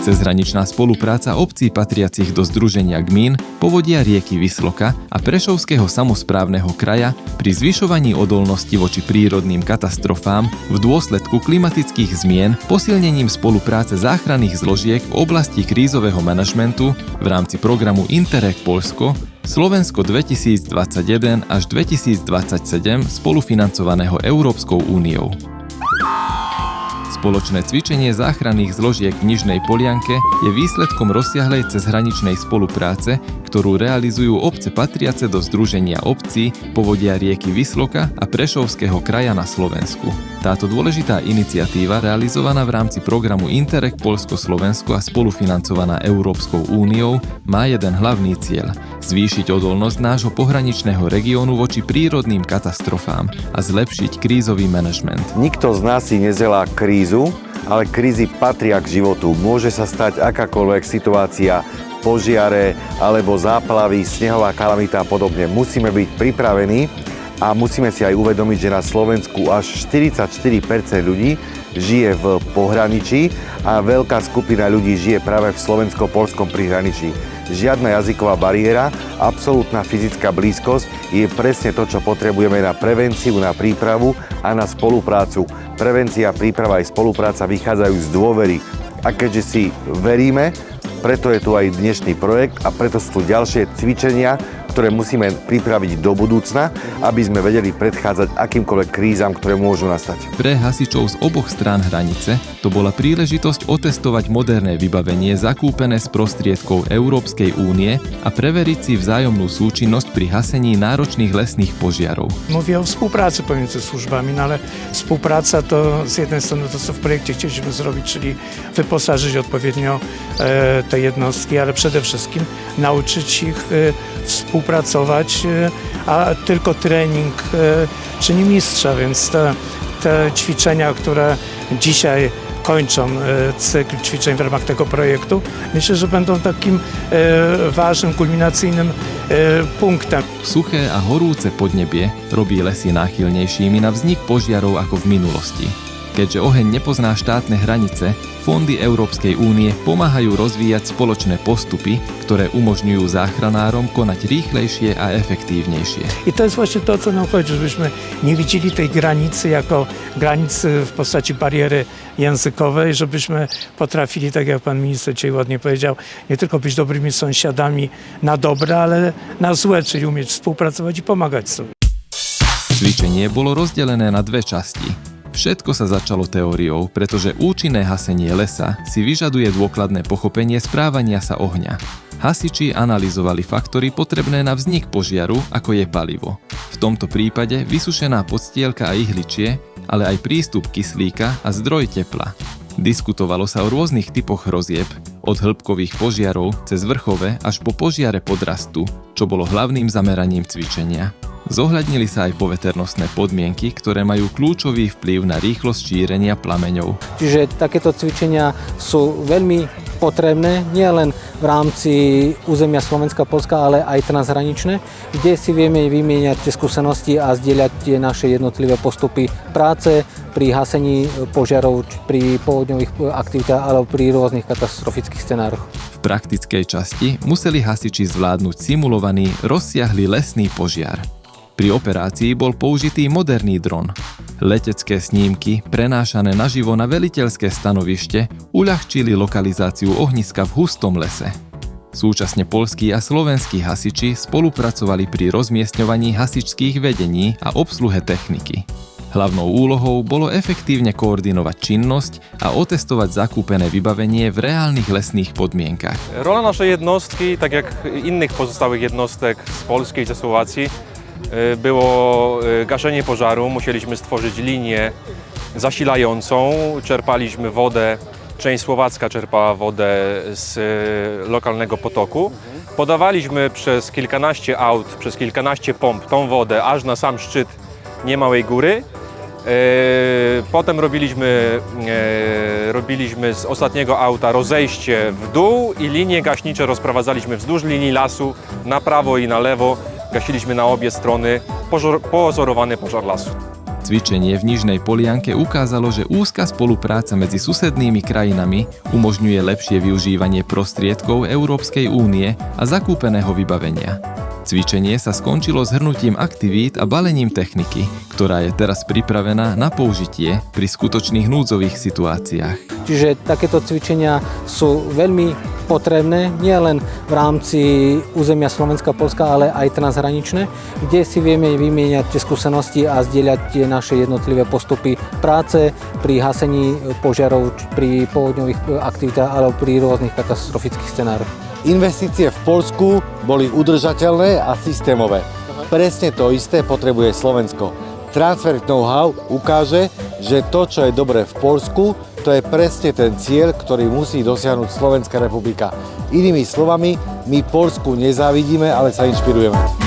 Cezhraničná spolupráca obcí patriacich do Združenia gmín, povodia rieky Visloka a Prešovského samosprávneho kraja pri zvyšovaní odolnosti voči prírodným katastrofám v dôsledku klimatických zmien posilnením spolupráce záchranných zložiek v oblasti krízového manažmentu v rámci programu Interreg Poľsko Slovensko 2021 až 2027 spolufinancovaného Európskou úniou. Spoločné cvičenie záchranných zložiek v Nižnej Polianke je výsledkom rozsiahlej cezhraničnej spolupráce, ktorú realizujú obce patriace do Združenia obcí, povodia rieky Visloka a Prešovského kraja na Slovensku. Táto dôležitá iniciatíva, realizovaná v rámci programu Interreg Poľsko-Slovensko a spolufinancovaná Európskou úniou, má jeden hlavný cieľ – zvýšiť odolnosť nášho pohraničného regiónu voči prírodným katastrofám a zlepšiť krízový manažment. Nikto z nás si nezelá krízu, ale krízy patria k životu. Môže sa stať akákoľvek situácia, požiare alebo záplavy, snehová kalamita a podobne. Musíme byť pripravení a musíme si aj uvedomiť, že na Slovensku až 44% ľudí žije v pohraničí a veľká skupina ľudí žije práve v slovensko-poľskom prihraničí. Žiadna jazyková bariéra, absolútna fyzická blízkosť je presne to, čo potrebujeme na prevenciu, na prípravu a na spoluprácu. Prevencia, príprava aj spolupráca vychádzajú z dôvery. A keďže si veríme, preto je tu aj dnešný projekt a preto sú tu ďalšie cvičenia, ktoré musíme pripraviť do budúcna, aby sme vedeli predchádzať akýmkoľvek krízam, ktoré môžu nastať. Pre hasičov z oboch strán hranice to bola príležitosť otestovať moderné vybavenie zakúpené z prostriedkov Európskej únie a preveriť si vzájomnú súčinnosť pri hasení náročných lesných požiarov. Mówię o współpracy pomiędzy służbami, ale współpraca to z jednej strony to, co w projekcie chcieliśmy zrobić, czyli wyposażyć odpowiednio te jednostki, ale przede wszystkim nauczyć ich współpracować, a tylko trening czyni mistrza, więc te ćwiczenia, które dzisiaj kończą cykl ćwiczeń w ramach tego projektu, myślę, że będą takim ważnym, kulminacyjnym punktem. Suché a horúce podnebie robí lesy náchylnejšími na vznik požiarov ako v minulosti. Keďže oheň nepozná štátne hranice, fondy Európskej únie pomáhajú rozvíjať spoločné postupy, ktoré umožňujú záchranárom konať rýchlejšie a efektívnejšie. I to jest właśnie to, co nam chodzi, żebyśmy nie widzieli tej granicy jako granicy w postaci bariery językowej, żebyśmy potrafili, tak jak pan minister dzisiaj ładnie powiedział, nie tylko być dobrymi sąsiadami na dobre, ale na złe, czyli umieć współpracować i pomagać sobie. Cvičenie bolo rozdelené na dve časti. Všetko sa začalo teóriou, pretože účinné hasenie lesa si vyžaduje dôkladné pochopenie správania sa ohňa. Hasiči analyzovali faktory potrebné na vznik požiaru, ako je palivo. V tomto prípade vysušená podstielka a ihličie, ale aj prístup kyslíka a zdroj tepla. Diskutovalo sa o rôznych typoch hrozieb, od hĺbkových požiarov cez vrchové až po požiare podrastu, čo bolo hlavným zameraním cvičenia. Zohľadnili sa aj poveternostné podmienky, ktoré majú kľúčový vplyv na rýchlosť šírenia plameňov. Čiže takéto cvičenia sú veľmi potrebné, nielen v rámci územia Slovenska, Poľska, ale aj transhraničné, kde si vieme vymieňať tie skúsenosti a zdieľať tie naše jednotlivé postupy práce pri hasení požiarov, pri povodňových aktivitách alebo pri rôznych katastrofických scenároch. V praktickej časti museli hasiči zvládnuť simulovaný rozsiahly lesný požiar. Pri operácii bol použitý moderný dron. Letecké snímky, prenášané naživo na veliteľské stanovište, uľahčili lokalizáciu ohniska v hustom lese. Súčasne poľskí a slovenskí hasiči spolupracovali pri rozmiestňovaní hasičských vedení a obsluhe techniky. Hlavnou úlohou bolo efektívne koordinovať činnosť a otestovať zakúpené vybavenie v reálnych lesných podmienkach. Rola naszej jednostki, tak jak innych pozostałych jednostek z Polski i ze Słowacji, było gaszenie pożaru. Musieliśmy stworzyć linię zasilającą, czerpaliśmy wodę, część słowacka czerpała wodę z lokalnego potoku. Podawaliśmy przez kilkanaście aut, przez kilkanaście pomp tą wodę aż na sam szczyt niemałej góry. Potem robiliśmy z ostatniego auta rozejście w dół i linie gaśnicze rozprowadzaliśmy wzdłuż linii lasu na prawo i na lewo. Gasiliśmy na obie strony pozorowany pożar lasu. cvičenie v Nižnej Polianke ukázalo, že úzka spolupráca medzi susednými krajinami umožňuje lepšie využívanie prostriedkov Európskej únie a zakúpeného vybavenia. Cvičenie sa skončilo zhrnutím aktivít a balením techniky, ktorá je teraz pripravená na použitie pri skutočných núdzových situáciách. Čiže takéto cvičenia sú veľmi potrebné nielen v rámci územia Slovenska, Poľska, ale aj transhraničné, kde si vieme vymieňať tie skúsenosti a zdieľať tie naše jednotlivé postupy práce pri hasení požiarov, pri povodňových aktivitách alebo pri rôznych katastrofických scenároch. Investície v Poľsku boli udržateľné a systémové. Presne to isté potrebuje Slovensko. Transfer know-how ukáže, že to, čo je dobré v Poľsku, to je presne ten cieľ, ktorý musí dosiahnuť Slovenská republika. Inými slovami, my Poľsku nezávidíme, ale sa inšpirujeme.